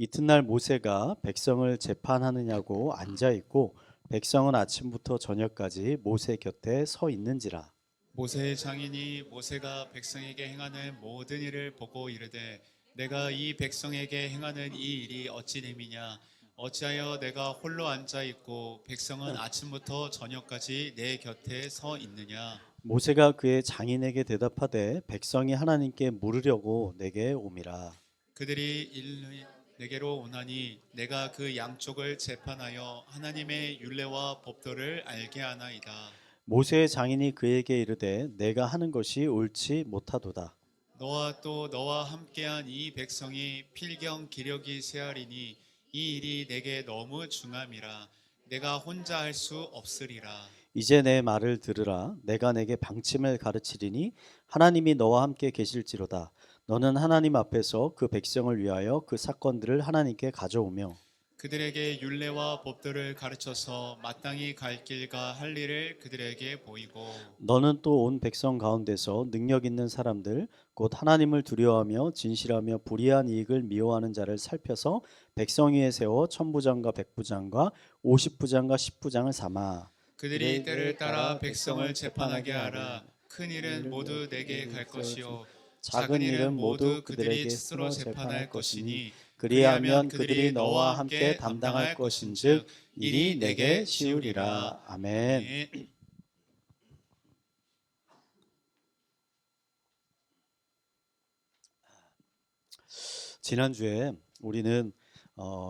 이튿날 모세가 백성을 재판하느냐고 앉아 있고 백성은 아침부터 저녁까지 모세 곁에 서 있는지라. 모세의 장인이 모세가 백성에게 행하는 모든 일을 보고 이르되 내가 이 백성에게 행하는 이 일이 어찌 됨이냐 어찌하여 내가 홀로 앉아 있고 백성은 아침부터 저녁까지 내 곁에 서 있느냐. 모세가 그의 장인에게 대답하되 백성이 하나님께 물으려고 내게 오미라. 그들이 내게로 오나니 내가 그 양쪽을 재판하여 하나님의 율례와 법도를 알게 하나이다. 모세의 장인이 그에게 이르되 내가 하는 것이 옳지 못하도다. 너와 또 너와 함께한 이 백성이 필경 기력이 쇠하리니 이 일이 내게 너무 중함이라. 내가 혼자 할 수 없으리라. 이제 내 말을 들으라. 내가 내게 방침을 가르치리니 하나님이 너와 함께 계실지로다. 너는 하나님 앞에서 그 백성을 위하여 그 사건들을 하나님께 가져오며 그들에게 율례와 법도를 가르쳐서 마땅히 갈 길과 할 일을 그들에게 보이고 너는 또 온 백성 가운데서 능력 있는 사람들 곧 하나님을 두려워하며 진실하며 불의한 이익을 미워하는 자를 살펴서 백성 위에 세워 천부장과 백부장과 50부장과 10부장을 삼아 그들이 때를 따라 백성을 재판하게 하라. 큰 일은 모두 내게 갈 것이요 작은 일은 모두 그들이 스스로 재판할 것이니 그리하면 그들이 너와 함께 담당할 것인즉 일이 내게 쉬우리라. 아멘. 네. 지난주에 우리는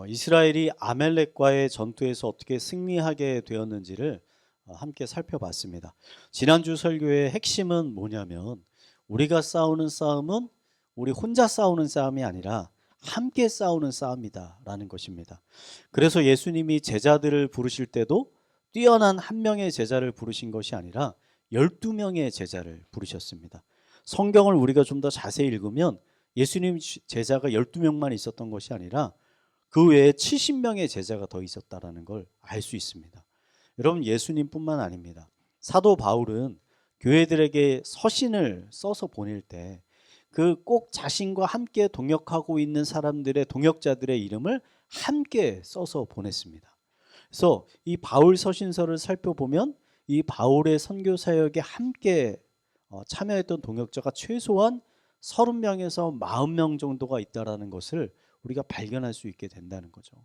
이스라엘이 아멜렉과의 전투에서 어떻게 승리하게 되었는지를 함께 살펴봤습니다. 지난주 설교의 핵심은 뭐냐면 우리가 싸우는 싸움은 우리 혼자 싸우는 싸움이 아니라 함께 싸우는 싸움이다 라는 것입니다. 그래서 예수님이 제자들을 부르실 때도 뛰어난 한 명의 제자를 부르신 것이 아니라 12명의 제자를 부르셨습니다. 성경을 우리가 좀 더 자세히 읽으면 예수님 제자가 12명만 있었던 것이 아니라 그 외에 70명의 제자가 더 있었다는 걸 알 수 있습니다. 여러분, 예수님뿐만 아닙니다. 사도 바울은 교회들에게 서신을 써서 보낼 때 그 꼭 자신과 함께 동역하고 있는 사람들의 동역자들의 이름을 함께 써서 보냈습니다. 그래서 이 바울 서신서를 살펴보면 이 바울의 선교 사역에 함께 참여했던 동역자가 최소한 30명에서 40명 정도가 있다라는 것을 우리가 발견할 수 있게 된다는 거죠.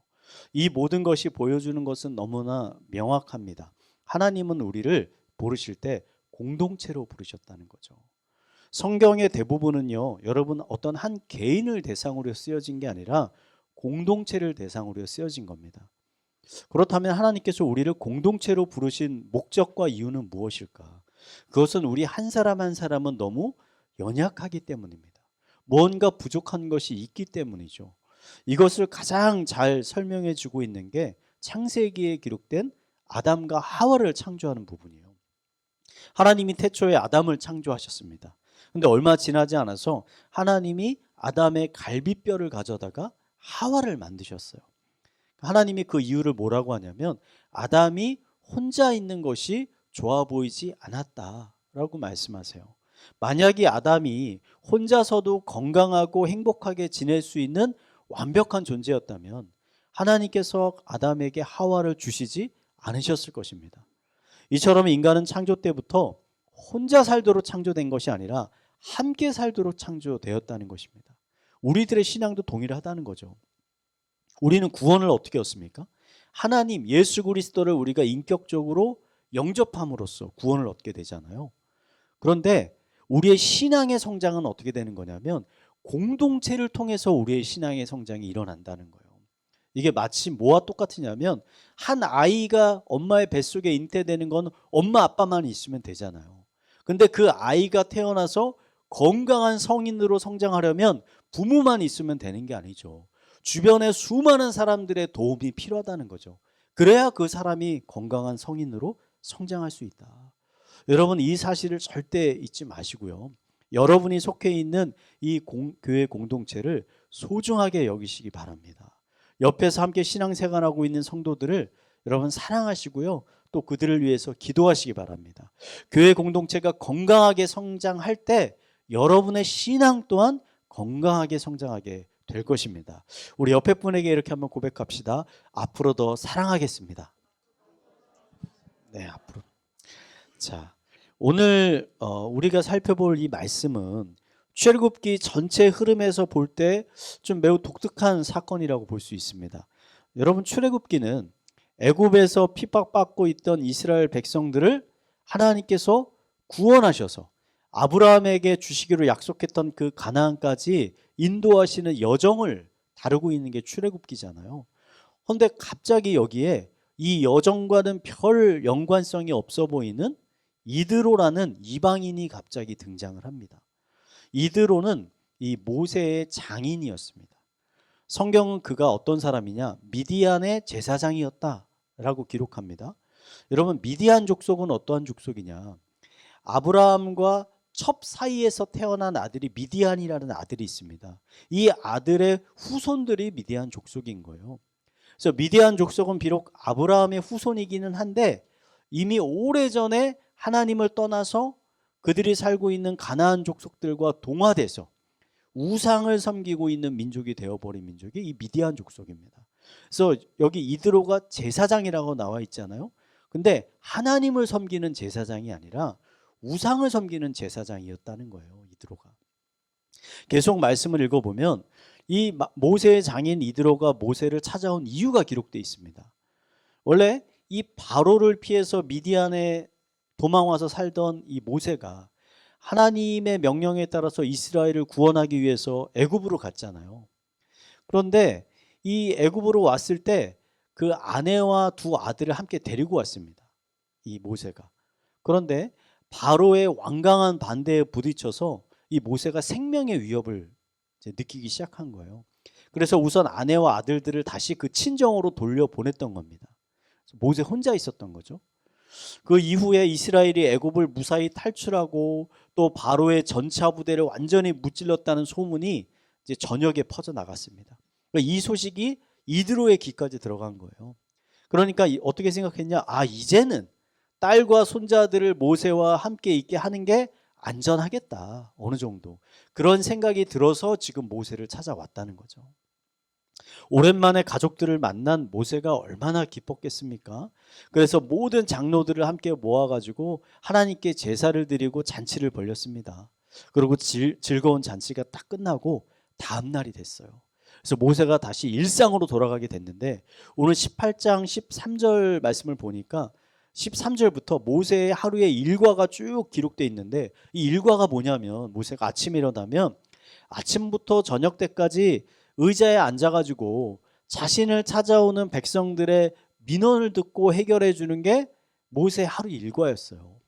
이 모든 것이 보여주는 것은 너무나 명확합니다. 하나님은 우리를 부르실 때 공동체로 부르셨다는 거죠. 성경의 대부분은요, 여러분 어떤 한 개인을 대상으로 쓰여진 게 아니라 공동체를 대상으로 쓰여진 겁니다. 그렇다면 하나님께서 우리를 공동체로 부르신 목적과 이유는 무엇일까? 그것은 우리 한 사람 한 사람은 너무 연약하기 때문입니다. 뭔가 부족한 것이 있기 때문이죠. 이것을 가장 잘 설명해 주고 있는 게 창세기에 기록된 아담과 하와를 창조하는 부분이에요. 하나님이 태초에 아담을 창조하셨습니다. 근데 얼마 지나지 않아서 하나님이 아담의 갈비뼈를 가져다가 하와를 만드셨어요. 하나님이 그 이유를 뭐라고 하냐면 아담이 혼자 있는 것이 좋아 보이지 않았다라고 말씀하세요. 만약에 아담이 혼자서도 건강하고 행복하게 지낼 수 있는 완벽한 존재였다면 하나님께서 아담에게 하와를 주시지 않으셨을 것입니다. 이처럼 인간은 창조 때부터 혼자 살도록 창조된 것이 아니라 함께 살도록 창조되었다는 것입니다. 우리들의 신앙도 동일하다는 거죠. 우리는 구원을 어떻게 얻습니까? 하나님 예수 그리스도를 우리가 인격적으로 영접함으로써 구원을 얻게 되잖아요. 그런데 우리의 신앙의 성장은 어떻게 되는 거냐면 공동체를 통해서 우리의 신앙의 성장이 일어난다는 거예요. 이게 마치 뭐와 똑같으냐면 한 아이가 엄마의 뱃속에 잉태되는 건 엄마 아빠만 있으면 되잖아요. 근데 그 아이가 태어나서 건강한 성인으로 성장하려면 부모만 있으면 되는 게 아니죠. 주변에 수많은 사람들의 도움이 필요하다는 거죠. 그래야 그 사람이 건강한 성인으로 성장할 수 있다. 여러분, 이 사실을 절대 잊지 마시고요. 여러분이 속해 있는 이 교회 공동체를 소중하게 여기시기 바랍니다. 옆에서 함께 신앙생활하고 있는 성도들을 여러분 사랑하시고요. 또 그들을 위해서 기도하시기 바랍니다. 교회 공동체가 건강하게 성장할 때 여러분의 신앙 또한 건강하게 성장하게 될 것입니다. 우리 옆에 분에게 이렇게 한번 고백합시다. 앞으로 더 사랑하겠습니다. 네, 앞으로. 자, 오늘 우리가 살펴볼 이 말씀은 출애굽기 전체 흐름에서 볼 때 좀 매우 독특한 사건이라고 볼 수 있습니다. 여러분, 출애굽기는 애굽에서 핍박받고 있던 이스라엘 백성들을 하나님께서 구원하셔서 아브라함에게 주시기로 약속했던 그 가나안까지 인도하시는 여정을 다루고 있는 게 출애굽기잖아요. 그런데 갑자기 여기에 이 여정과는 별 연관성이 없어 보이는 이드로라는 이방인이 갑자기 등장을 합니다. 이드로는 이 모세의 장인이었습니다. 성경은 그가 어떤 사람이냐? 미디안의 제사장이었다라고 기록합니다. 여러분, 미디안 족속은 어떠한 족속이냐? 아브라함과 첩 사이에서 태어난 아들이 미디안이라는 아들이 있습니다. 이 아들의 후손들이 미디안 족속인 거예요. 그래서 미디안 족속은 비록 아브라함의 후손이기는 한데 이미 오래전에 하나님을 떠나서 그들이 살고 있는 가나안 족속들과 동화돼서 우상을 섬기고 있는 민족이 되어버린 민족이 이 미디안 족속입니다. 그래서 여기 이드로가 제사장이라고 나와 있잖아요. 근데 하나님을 섬기는 제사장이 아니라 우상을 섬기는 제사장이었다는 거예요, 이드로가. 계속 말씀을 읽어보면 이 모세의 장인 이드로가 모세를 찾아온 이유가 기록되어 있습니다. 원래 이 바로를 피해서 미디안에 도망와서 살던 이 모세가 하나님의 명령에 따라서 이스라엘을 구원하기 위해서 애굽으로 갔잖아요. 그런데 이 애굽으로 왔을 때 그 아내와 두 아들을 함께 데리고 왔습니다, 이 모세가. 그런데 바로의 완강한 반대에 부딪혀서 이 모세가 생명의 위협을 이제 느끼기 시작한 거예요. 그래서 우선 아내와 아들들을 다시 그 친정으로 돌려보냈던 겁니다. 모세 혼자 있었던 거죠. 그 이후에 이스라엘이 애굽을 무사히 탈출하고 또 바로의 전차 부대를 완전히 무찔렀다는 소문이 이제 전역에 퍼져 나갔습니다. 이 소식이 이드로의 귀까지 들어간 거예요. 그러니까 어떻게 생각했냐? 아, 이제는 딸과 손자들을 모세와 함께 있게 하는 게 안전하겠다, 어느 정도. 그런 생각이 들어서 지금 모세를 찾아왔다는 거죠. 오랜만에 가족들을 만난 모세가 얼마나 기뻤겠습니까? 그래서 모든 장로들을 함께 모아가지고 하나님께 제사를 드리고 잔치를 벌였습니다. 그리고 즐거운 잔치가 딱 끝나고 다음 날이 됐어요. 그래서 모세가 다시 일상으로 돌아가게 됐는데 오늘 18장 13절 말씀을 보니까 13절부터 모세의 하루의 일과가 쭉 기록되어 있는데 이 일과가 뭐냐면 모세가 아침에 일어나면 아침부터 저녁 때까지 의자에 앉아가지고 자신을 찾아오는 백성들의 민원을 듣고 해결해 주는 게 모세의 하루 일과였어요.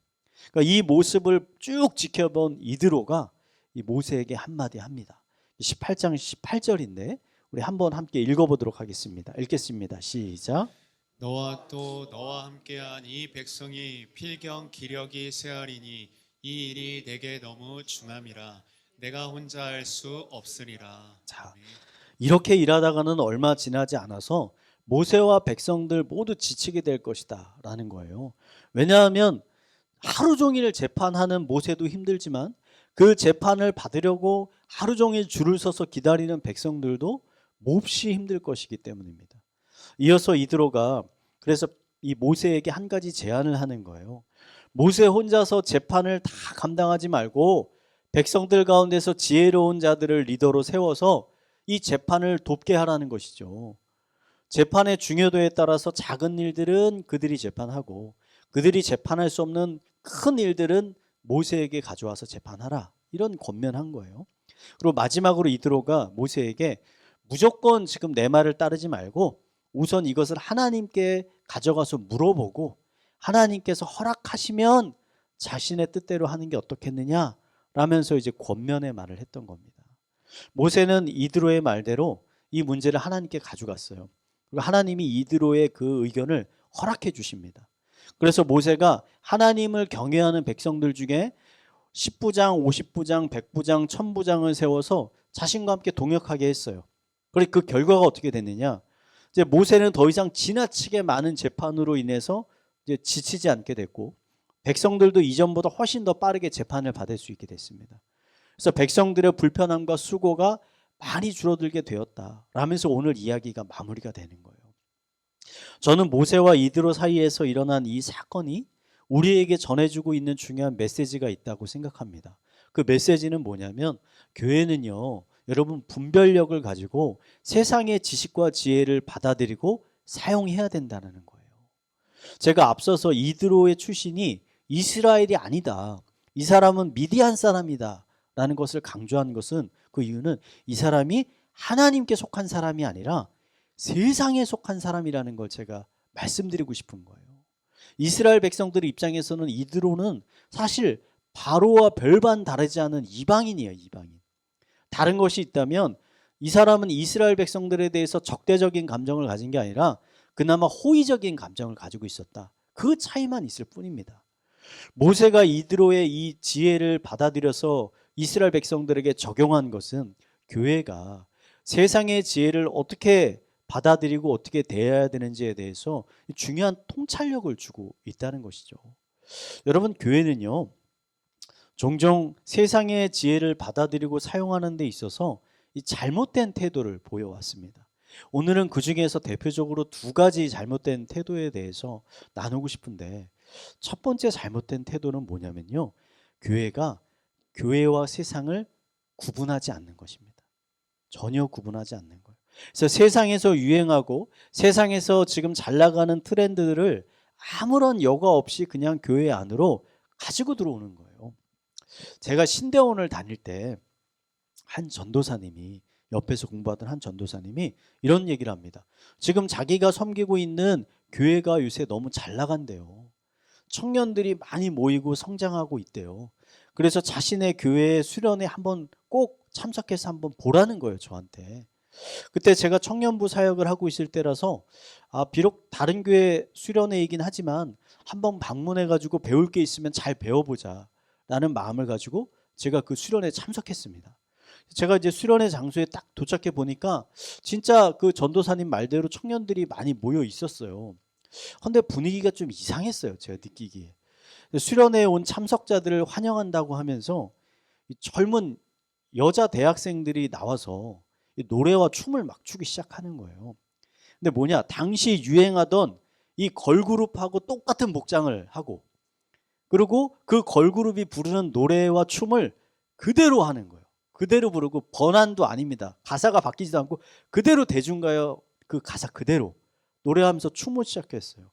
그러니까 이 모습을 쭉 지켜본 이드로가 이 모세에게 한마디 합니다. 18장 18절인데 우리 한번 함께 읽어보도록 하겠습니다. 읽겠습니다. 시작. 너와 또 너와 함께한 이 백성이 필경 기력이 쇠하리니 이 일이 내게 너무 중함이라 내가 혼자 할 수 없으리라. 자, 이렇게 일하다가는 얼마 지나지 않아서 모세와 백성들 모두 지치게 될 것이다 라는 거예요. 왜냐하면 하루 종일 재판하는 모세도 힘들지만 그 재판을 받으려고 하루 종일 줄을 서서 기다리는 백성들도 몹시 힘들 것이기 때문입니다. 이어서 이드로가 그래서 이 모세에게 한 가지 제안을 하는 거예요. 모세 혼자서 재판을 다 감당하지 말고 백성들 가운데서 지혜로운 자들을 리더로 세워서 이 재판을 돕게 하라는 것이죠. 재판의 중요도에 따라서 작은 일들은 그들이 재판하고 그들이 재판할 수 없는 큰 일들은 모세에게 가져와서 재판하라, 이런 권면한 거예요. 그리고 마지막으로 이드로가 모세에게 무조건 지금 내 말을 따르지 말고 우선 이것을 하나님께 가져가서 물어보고 하나님께서 허락하시면 자신의 뜻대로 하는 게 어떻겠느냐 라면서 이제 권면의 말을 했던 겁니다. 모세는 이드로의 말대로 이 문제를 하나님께 가져갔어요. 그리고 하나님이 이드로의 그 의견을 허락해 주십니다. 그래서 모세가 하나님을 경외하는 백성들 중에 10부장, 50부장, 100부장, 1000부장을 세워서 자신과 함께 동역하게 했어요. 그리고 그 결과가 어떻게 됐느냐? 이제 모세는 더 이상 지나치게 많은 재판으로 인해서 이제 지치지 않게 됐고 백성들도 이전보다 훨씬 더 빠르게 재판을 받을 수 있게 됐습니다. 그래서 백성들의 불편함과 수고가 많이 줄어들게 되었다 라면서 오늘 이야기가 마무리가 되는 거예요. 저는 모세와 이드로 사이에서 일어난 이 사건이 우리에게 전해주고 있는 중요한 메시지가 있다고 생각합니다. 그 메시지는 뭐냐면, 교회는요, 여러분 분별력을 가지고 세상의 지식과 지혜를 받아들이고 사용해야 된다는 거예요. 제가 앞서서 이드로의 출신이 이스라엘이 아니다, 이 사람은 미디안 사람이다 라는 것을 강조한 것은, 그 이유는 이 사람이 하나님께 속한 사람이 아니라 세상에 속한 사람이라는 걸 제가 말씀드리고 싶은 거예요. 이스라엘 백성들의 입장에서는 이드로는 사실 바로와 별반 다르지 않은 이방인이에요. 이방인. 다른 것이 있다면 이 사람은 이스라엘 백성들에 대해서 적대적인 감정을 가진 게 아니라 그나마 호의적인 감정을 가지고 있었다. 그 차이만 있을 뿐입니다. 모세가 이드로의 이 지혜를 받아들여서 이스라엘 백성들에게 적용한 것은, 교회가 세상의 지혜를 어떻게 받아들이고 어떻게 대해야 되는지에 대해서 중요한 통찰력을 주고 있다는 것이죠. 여러분, 교회는요, 종종 세상의 지혜를 받아들이고 사용하는 데 있어서 이 잘못된 태도를 보여왔습니다. 오늘은 그 중에서 대표적으로 두 가지 잘못된 태도에 대해서 나누고 싶은데, 첫 번째 잘못된 태도는 뭐냐면요, 교회와 세상을 구분하지 않는 것입니다. 전혀 구분하지 않는 거예요. 그래서 세상에서 유행하고 세상에서 지금 잘 나가는 트렌드들을 아무런 여과 없이 그냥 교회 안으로 가지고 들어오는 거예요. 제가 신대원을 다닐 때 한 전도사님이, 옆에서 공부하던 한 전도사님이 이런 얘기를 합니다. 지금 자기가 섬기고 있는 교회가 요새 너무 잘 나간대요. 청년들이 많이 모이고 성장하고 있대요. 그래서 자신의 교회 수련회 한번 꼭 참석해서 한번 보라는 거예요, 저한테. 그때 제가 청년부 사역을 하고 있을 때라서, 비록 다른 교회 수련회이긴 하지만 한번 방문해가지고 배울 게 있으면 잘 배워보자 라는 마음을 가지고 제가 그 수련회에 참석했습니다. 제가 이제 수련회 장소에 딱 도착해 보니까 진짜 그 전도사님 말대로 청년들이 많이 모여 있었어요. 근데 분위기가 좀 이상했어요, 제가 느끼기에. 수련회에 온 참석자들을 환영한다고 하면서 이 젊은 여자 대학생들이 나와서 노래와 춤을 막 추기 시작하는 거예요. 근데 뭐냐, 당시 유행하던 이 걸그룹하고 똑같은 복장을 하고, 그리고 그 걸그룹이 부르는 노래와 춤을 그대로 하는 거예요. 그대로 부르고, 번안도 아닙니다. 가사가 바뀌지도 않고 그대로 대중가요 그 가사 그대로 노래하면서 춤을 시작했어요.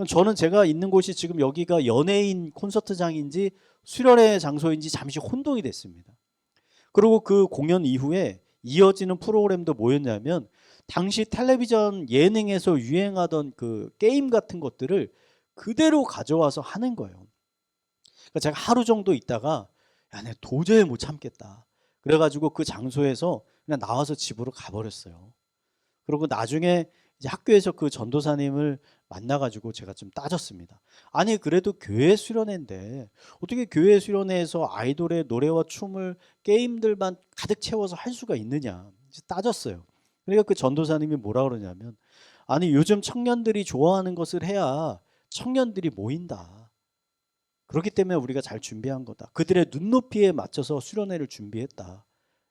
저는 제가 있는 곳이 지금 여기가 연예인 콘서트장인지 수련회 장소인지 잠시 혼동이 됐습니다. 그리고 그 공연 이후에 이어지는 프로그램도 뭐였냐면, 당시 텔레비전 예능에서 유행하던 그 게임 같은 것들을 그대로 가져와서 하는 거예요. 그러니까 제가 하루 정도 있다가, 야, 내가 도저히 못 참겠다. 그래가지고 그 장소에서 그냥 나와서 집으로 가버렸어요. 그리고 나중에 이제 학교에서 그 전도사님을 만나가지고 제가 좀 따졌습니다. 아니, 그래도 교회 수련회인데 어떻게 교회 수련회에서 아이돌의 노래와 춤을 게임들만 가득 채워서 할 수가 있느냐 따졌어요. 그러니까 그 전도사님이 뭐라 그러냐면, 아니, 요즘 청년들이 좋아하는 것을 해야 청년들이 모인다. 그렇기 때문에 우리가 잘 준비한 거다. 그들의 눈높이에 맞춰서 수련회를 준비했다.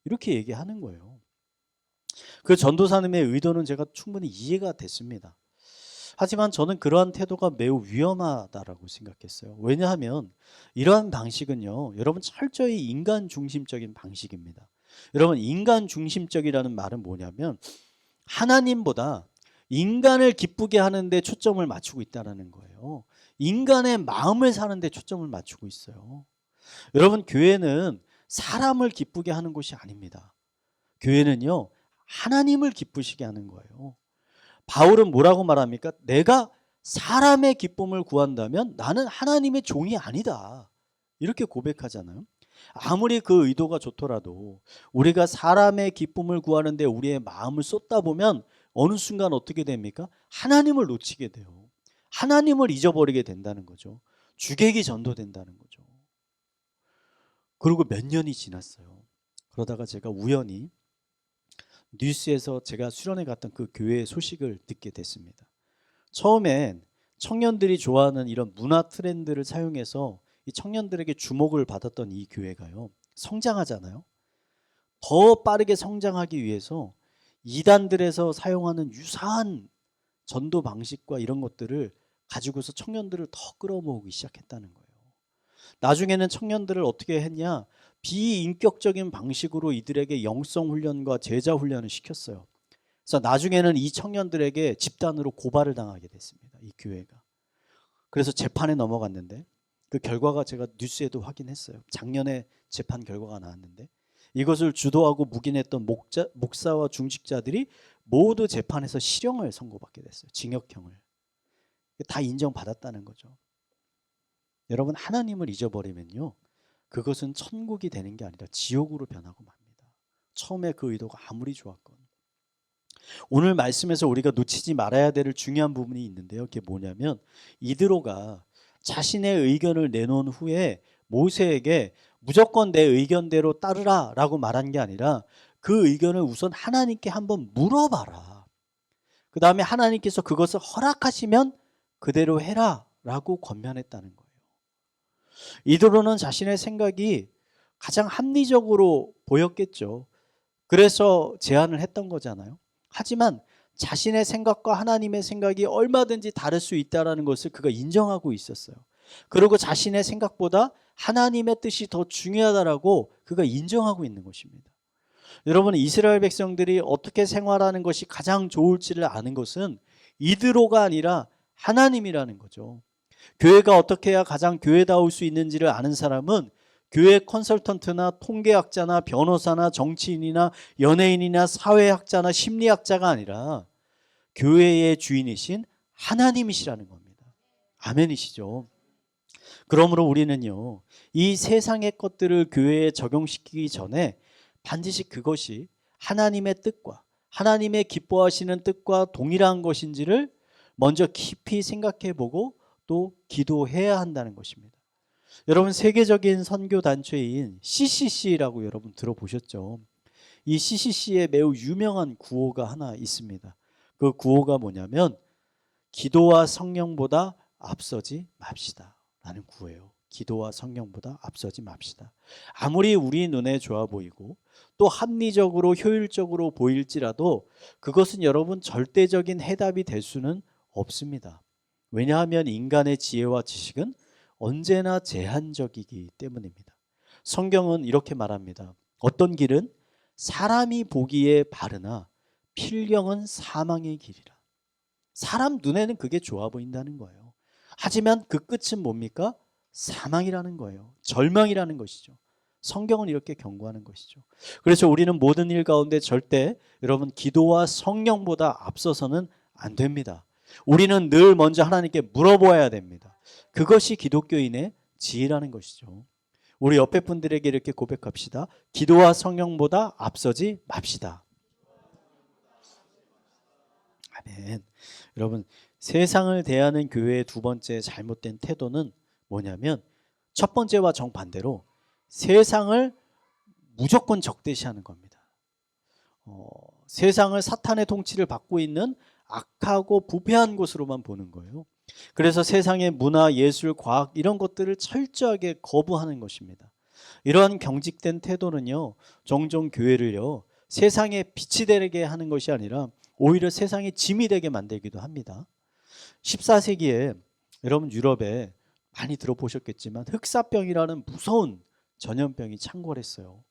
이렇게 얘기하는 거예요. 그 전도사님의 의도는 제가 충분히 이해가 됐습니다. 하지만 저는 그러한 태도가 매우 위험하다라고 생각했어요. 왜냐하면 이러한 방식은요, 여러분, 철저히 인간 중심적인 방식입니다. 여러분, 인간 중심적이라는 말은 뭐냐면, 하나님보다 인간을 기쁘게 하는데 초점을 맞추고 있다는 거예요. 인간의 마음을 사는데 초점을 맞추고 있어요. 여러분, 교회는 사람을 기쁘게 하는 곳이 아닙니다. 교회는요, 하나님을 기쁘시게 하는 거예요. 바울은 뭐라고 말합니까? 내가 사람의 기쁨을 구한다면 나는 하나님의 종이 아니다. 이렇게 고백하잖아요. 아무리 그 의도가 좋더라도 우리가 사람의 기쁨을 구하는데 우리의 마음을 쏟다 보면 어느 순간 어떻게 됩니까? 하나님을 놓치게 돼요. 하나님을 잊어버리게 된다는 거죠. 주객이 전도된다는 거죠. 그리고 몇 년이 지났어요. 그러다가 제가 우연히 뉴스에서 제가 수련회 갔던 그 교회의 소식을 듣게 됐습니다. 처음엔 청년들이 좋아하는 이런 문화 트렌드를 사용해서 이 청년들에게 주목을 받았던 이 교회가요, 성장하잖아요. 더 빠르게 성장하기 위해서 이단들에서 사용하는 유사한 전도 방식과 이런 것들을 가지고서 청년들을 더 끌어모으기 시작했다는 거예요. 나중에는 청년들을 어떻게 했냐? 비인격적인 방식으로 이들에게 영성 훈련과 제자 훈련을 시켰어요. 그래서 나중에는 이 청년들에게 집단으로 고발을 당하게 됐습니다. 이 교회가. 그래서 재판에 넘어갔는데 그 결과가 제가 뉴스에도 확인했어요. 작년에 재판 결과가 나왔는데 이것을 주도하고 묵인했던 목사와 중직자들이 모두 재판에서 실형을 선고받게 됐어요. 징역형을. 다 인정받았다는 거죠. 여러분, 하나님을 잊어버리면요, 그것은 천국이 되는 게 아니라 지옥으로 변하고 맙니다. 처음에 그 의도가 아무리 좋았건. 오늘 말씀에서 우리가 놓치지 말아야 될 중요한 부분이 있는데요. 그게 뭐냐면 이드로가 자신의 의견을 내놓은 후에 모세에게 무조건 내 의견대로 따르라 라고 말한 게 아니라 그 의견을 우선 하나님께 한번 물어봐라. 그 다음에 하나님께서 그것을 허락하시면 그대로 해라 라고 권면했다는 거예요. 이드로는 자신의 생각이 가장 합리적으로 보였겠죠. 그래서 제안을 했던 거잖아요. 하지만 자신의 생각과 하나님의 생각이 얼마든지 다를 수 있다는 것을 그가 인정하고 있었어요. 그리고 자신의 생각보다 하나님의 뜻이 더 중요하다라고 그가 인정하고 있는 것입니다. 여러분, 이스라엘 백성들이 어떻게 생활하는 것이 가장 좋을지를 아는 것은 이드로가 아니라 하나님이라는 거죠. 교회가 어떻게 해야 가장 교회다울 수 있는지를 아는 사람은 교회 컨설턴트나 통계학자나 변호사나 정치인이나 연예인이나 사회학자나 심리학자가 아니라 교회의 주인이신 하나님이시라는 겁니다. 아멘이시죠? 그러므로 우리는요, 이 세상의 것들을 교회에 적용시키기 전에 반드시 그것이 하나님의 뜻과 하나님의 기뻐하시는 뜻과 동일한 것인지를 먼저 깊이 생각해 보고 또 기도해야 한다는 것입니다. 여러분, 세계적인 선교 단체인 CCC라고 여러분 들어보셨죠? 이 CCC에 매우 유명한 구호가 하나 있습니다. 그 구호가 뭐냐면 기도와 성령보다 앞서지 맙시다 라는 구호예요. 기도와 성령보다 앞서지 맙시다. 아무리 우리 눈에 좋아 보이고 또 합리적으로 효율적으로 보일지라도 그것은 여러분 절대적인 해답이 될 수는 없습니다. 왜냐하면 인간의 지혜와 지식은 언제나 제한적이기 때문입니다. 성경은 이렇게 말합니다. 어떤 길은 사람이 보기에 바르나 필경은 사망의 길이라. 사람 눈에는 그게 좋아 보인다는 거예요. 하지만 그 끝은 뭡니까? 사망이라는 거예요. 절망이라는 것이죠. 성경은 이렇게 경고하는 것이죠. 그래서 우리는 모든 일 가운데 절대 여러분 기도와 성령보다 앞서서는 안 됩니다. 우리는 늘 먼저 하나님께 물어보아야 됩니다. 그것이 기독교인의 지혜라는 것이죠. 우리 옆에 분들에게 이렇게 고백합시다. 기도와 성령보다 앞서지 맙시다. 아멘. 여러분, 세상을 대하는 교회의 두 번째 잘못된 태도는 뭐냐면 첫 번째와 정반대로 세상을 무조건 적대시하는 겁니다. 세상을 사탄의 통치를 받고 있는 악하고 부패한 곳으로만 보는 거예요. 그래서 세상의 문화, 예술, 과학 이런 것들을 철저하게 거부하는 것입니다. 이러한 경직된 태도는요, 종종 교회를요, 세상에 빛이 되게 하는 것이 아니라 오히려 세상에 짐이 되게 만들기도 합니다. 14세기에 여러분 유럽에 많이 들어보셨겠지만 흑사병이라는 무서운 전염병이 창궐했어요.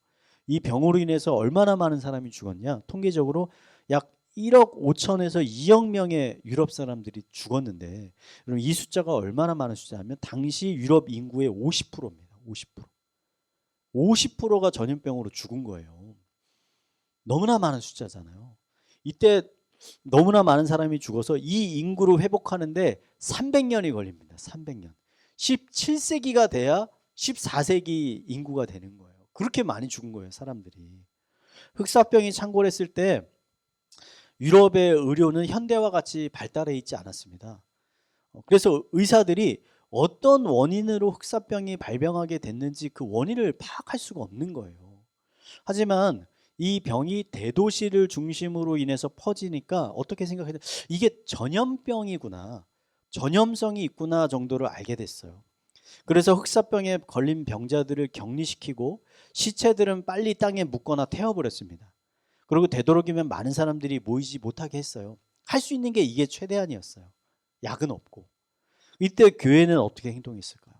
이 병으로 인해서 얼마나 많은 사람이 죽었냐? 통계적으로 약 1억 5천에서 2억 명의 유럽 사람들이 죽었는데 여러분 이 숫자가 얼마나 많은 숫자냐면 당시 유럽 인구의 50%입니다. 50%. 50%가 전염병으로 죽은 거예요. 너무나 많은 숫자잖아요. 이때 너무나 많은 사람이 죽어서 이 인구를 회복하는데 300년이 걸립니다. 300년. 17세기가 돼야 14세기 인구가 되는 거예요. 그렇게 많이 죽은 거예요, 사람들이. 흑사병이 창궐했을 때 유럽의 의료는 현대와 같이 발달해 있지 않았습니다. 그래서 의사들이 어떤 원인으로 흑사병이 발병하게 됐는지 그 원인을 파악할 수가 없는 거예요. 하지만 이 병이 대도시를 중심으로 인해서 퍼지니까 어떻게 생각해요? 이게 전염병이구나, 전염성이 있구나 정도를 알게 됐어요. 그래서 흑사병에 걸린 병자들을 격리시키고 시체들은 빨리 땅에 묻거나 태워버렸습니다. 그리고 되도록이면 많은 사람들이 모이지 못하게 했어요. 할 수 있는 게 이게 최대한이었어요. 약은 없고. 이때 교회는 어떻게 행동했을까요?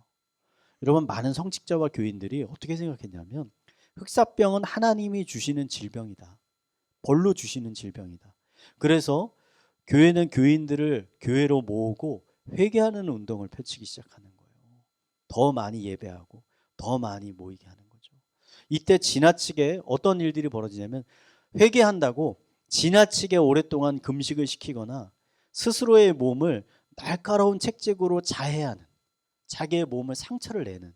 여러분, 많은 성직자와 교인들이 어떻게 생각했냐면 흑사병은 하나님이 주시는 질병이다. 벌로 주시는 질병이다. 그래서 교회는 교인들을 교회로 모으고 회개하는 운동을 펼치기 시작하는 거예요. 더 많이 예배하고 더 많이 모이게 하는 거죠. 이때 지나치게 어떤 일들이 벌어지냐면 회개한다고 지나치게 오랫동안 금식을 시키거나 스스로의 몸을 날카로운 책찍으로 자해하는, 자기의 몸을 상처를 내는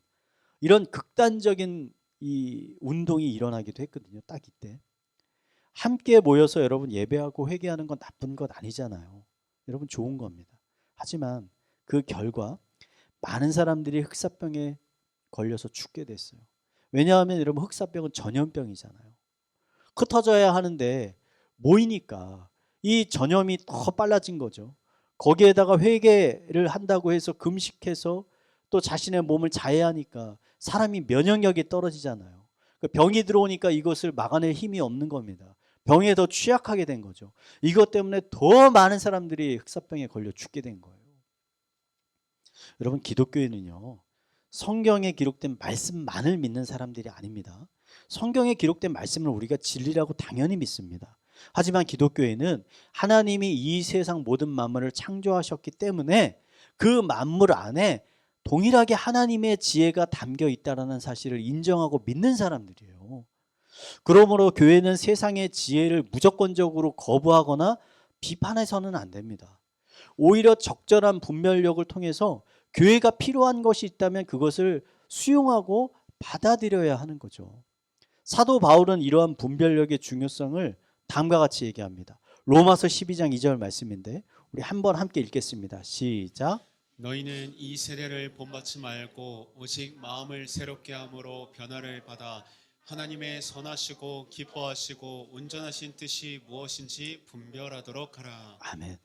이런 극단적인 이 운동이 일어나기도 했거든요. 딱 이때. 함께 모여서 여러분 예배하고 회개하는 건 나쁜 것 아니잖아요. 여러분 좋은 겁니다. 하지만 그 결과 많은 사람들이 흑사병에 걸려서 죽게 됐어요. 왜냐하면 여러분 흑사병은 전염병이잖아요. 흩어져야 하는데 모이니까 이 전염이 더 빨라진 거죠. 거기에다가 회개를 한다고 해서 금식해서 또 자신의 몸을 자해하니까 사람이 면역력이 떨어지잖아요. 병이 들어오니까 이것을 막아낼 힘이 없는 겁니다. 병에 더 취약하게 된 거죠. 이것 때문에 더 많은 사람들이 흑사병에 걸려 죽게 된 거예요. 여러분, 기독교인은요, 성경에 기록된 말씀만을 믿는 사람들이 아닙니다. 성경에 기록된 말씀을 우리가 진리라고 당연히 믿습니다. 하지만 기독교인은 하나님이 이 세상 모든 만물을 창조하셨기 때문에 그 만물 안에 동일하게 하나님의 지혜가 담겨 있다는 사실을 인정하고 믿는 사람들이에요. 그러므로 교회는 세상의 지혜를 무조건적으로 거부하거나 비판해서는 안 됩니다. 오히려 적절한 분별력을 통해서 교회가 필요한 것이 있다면 그것을 수용하고 받아들여야 하는 거죠. 사도 바울은 이러한 분별력의 중요성을 다음과 같이 얘기합니다. 로마서 12장 2절 말씀인데 우리 한번 함께 읽겠습니다. 시작. 너희는 이 세대를 본받지 말고 오직 마음을 새롭게 함으로 변화를 받아 하나님의 선하시고 기뻐하시고 온전하신 뜻이 무엇인지 분별하도록 하라. 아멘.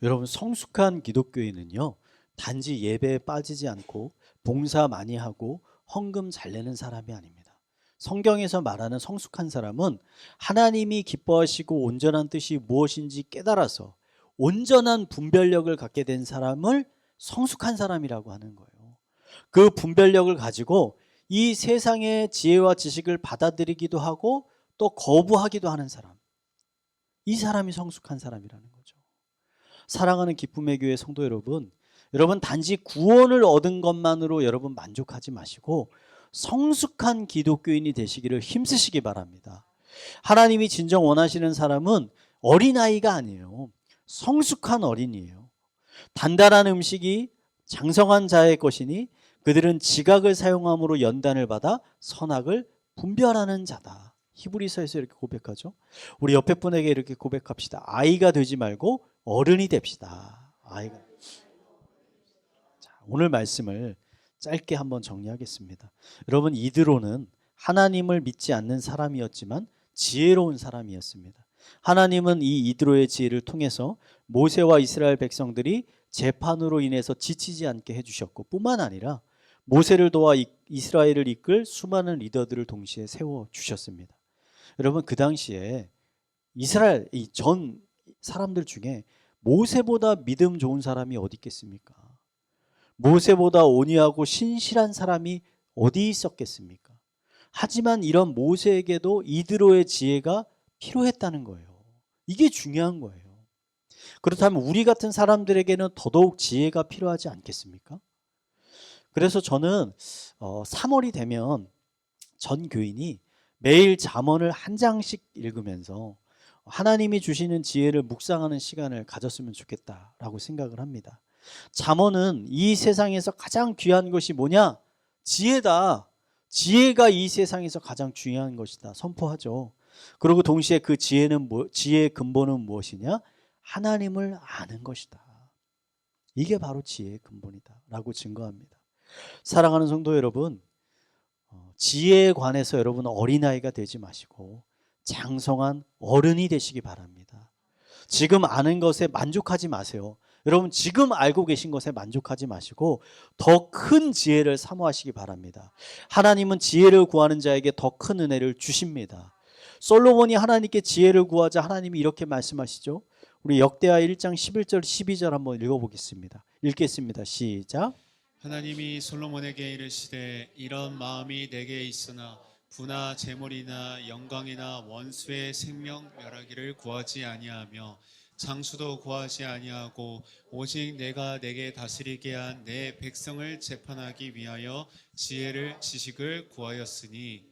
여러분, 성숙한 기독교인은요, 단지 예배에 빠지지 않고 봉사 많이 하고 헌금 잘 내는 사람이 아닙니다. 성경에서 말하는 성숙한 사람은 하나님이 기뻐하시고 온전한 뜻이 무엇인지 깨달아서 온전한 분별력을 갖게 된 사람을 성숙한 사람이라고 하는 거예요. 그 분별력을 가지고 이 세상의 지혜와 지식을 받아들이기도 하고 또 거부하기도 하는 사람, 이 사람이 성숙한 사람이라는 거죠. 사랑하는 기쁨의 교회 성도 여러분, 여러분 단지 구원을 얻은 것만으로 여러분 만족하지 마시고 성숙한 기독교인이 되시기를 힘쓰시기 바랍니다. 하나님이 진정 원하시는 사람은 어린아이가 아니에요. 성숙한 어린이에요. 단단한 음식이 장성한 자의 것이니 그들은 지각을 사용함으로 연단을 받아 선악을 분별하는 자다. 히브리서에서 이렇게 고백하죠. 우리 옆에 분에게 이렇게 고백합시다. 아이가 되지 말고 어른이 됩시다. 아이가. 자, 오늘 말씀을 짧게 한번 정리하겠습니다. 여러분, 이드로는 하나님을 믿지 않는 사람이었지만 지혜로운 사람이었습니다. 하나님은 이 이드로의 지혜를 통해서 모세와 이스라엘 백성들이 재판으로 인해서 지치지 않게 해주셨고 뿐만 아니라 모세를 도와 이스라엘을 이끌 수많은 리더들을 동시에 세워주셨습니다. 여러분, 그 당시에 이스라엘 전 사람들 중에 모세보다 믿음 좋은 사람이 어디 있겠습니까? 모세보다 온유하고 신실한 사람이 어디 있었겠습니까? 하지만 이런 모세에게도 이드로의 지혜가 필요했다는 거예요. 이게 중요한 거예요. 그렇다면 우리 같은 사람들에게는 더더욱 지혜가 필요하지 않겠습니까? 그래서 저는 3월이 되면 전 교인이 매일 잠언을 한 장씩 읽으면서 하나님이 주시는 지혜를 묵상하는 시간을 가졌으면 좋겠다라고 생각을 합니다. 잠언은 이 세상에서 가장 귀한 것이 뭐냐? 지혜다. 지혜가 이 세상에서 가장 중요한 것이다. 선포하죠. 그리고 동시에 그 지혜의 근본은 무엇이냐? 하나님을 아는 것이다. 이게 바로 지혜의 근본이다 라고 증거합니다. 사랑하는 성도 여러분, 지혜에 관해서 여러분 어린아이가 되지 마시고 장성한 어른이 되시기 바랍니다. 지금 아는 것에 만족하지 마세요. 여러분 지금 알고 계신 것에 만족하지 마시고 더 큰 지혜를 사모하시기 바랍니다. 하나님은 지혜를 구하는 자에게 더 큰 은혜를 주십니다. 솔로몬이 하나님께 지혜를 구하자 하나님이 이렇게 말씀하시죠. 우리 역대하 1장 11절 12절 한번 읽어보겠습니다. 읽겠습니다. 시작. 하나님이 솔로몬에게 이르시되 이런 마음이 내게 있으나 부나 재물이나 영광이나 원수의 생명 멸하기를 구하지 아니하며 장수도 구하지 아니하고 오직 내가 내게 다스리게 한 내 백성을 재판하기 위하여 지식을 구하였으니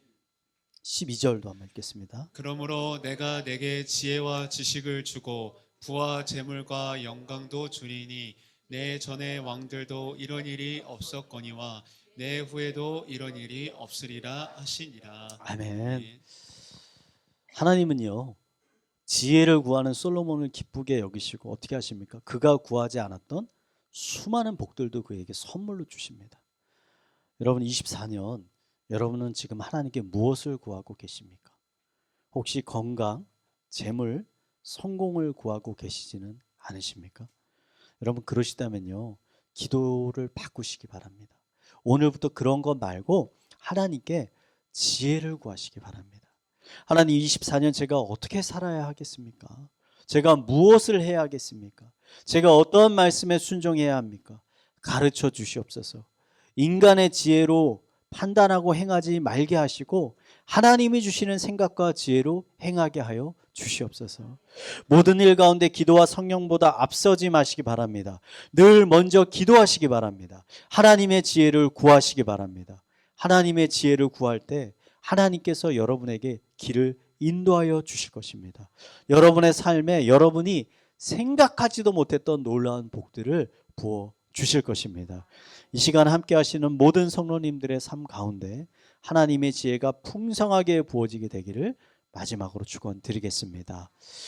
12절도 한번 읽겠습니다. 그러므로 내가 내게 지혜와 지식을 주고 부와 재물과 영광도 주리니 내 전의 왕들도 이런 일이 없었거니와 내 후에도 이런 일이 없으리라 하시니라. 아멘. 하나님은요 지혜를 구하는 솔로몬을 기쁘게 여기시고 어떻게 하십니까? 그가 구하지 않았던 수많은 복들도 그에게 선물로 주십니다. 여러분 24년 여러분은 지금 하나님께 무엇을 구하고 계십니까? 혹시 건강, 재물, 성공을 구하고 계시지는 않으십니까? 여러분 그러시다면요 기도를 바꾸시기 바랍니다. 오늘부터 그런 것 말고 하나님께 지혜를 구하시기 바랍니다. 하나님 24년 제가 어떻게 살아야 하겠습니까? 제가 무엇을 해야 하겠습니까? 제가 어떤 말씀에 순종해야 합니까? 가르쳐 주시옵소서. 인간의 지혜로 판단하고 행하지 말게 하시고 하나님이 주시는 생각과 지혜로 행하게 하여 주시옵소서. 모든 일 가운데 기도와 성령보다 앞서지 마시기 바랍니다. 늘 먼저 기도하시기 바랍니다. 하나님의 지혜를 구하시기 바랍니다. 하나님의 지혜를 구할 때 하나님께서 여러분에게 길을 인도하여 주실 것입니다. 여러분의 삶에 여러분이 생각하지도 못했던 놀라운 복들을 부어 주실 것입니다. 이 시간 함께 하시는 모든 성도님들의 삶 가운데 하나님의 지혜가 풍성하게 부어지게 되기를 마지막으로 축원드리겠습니다.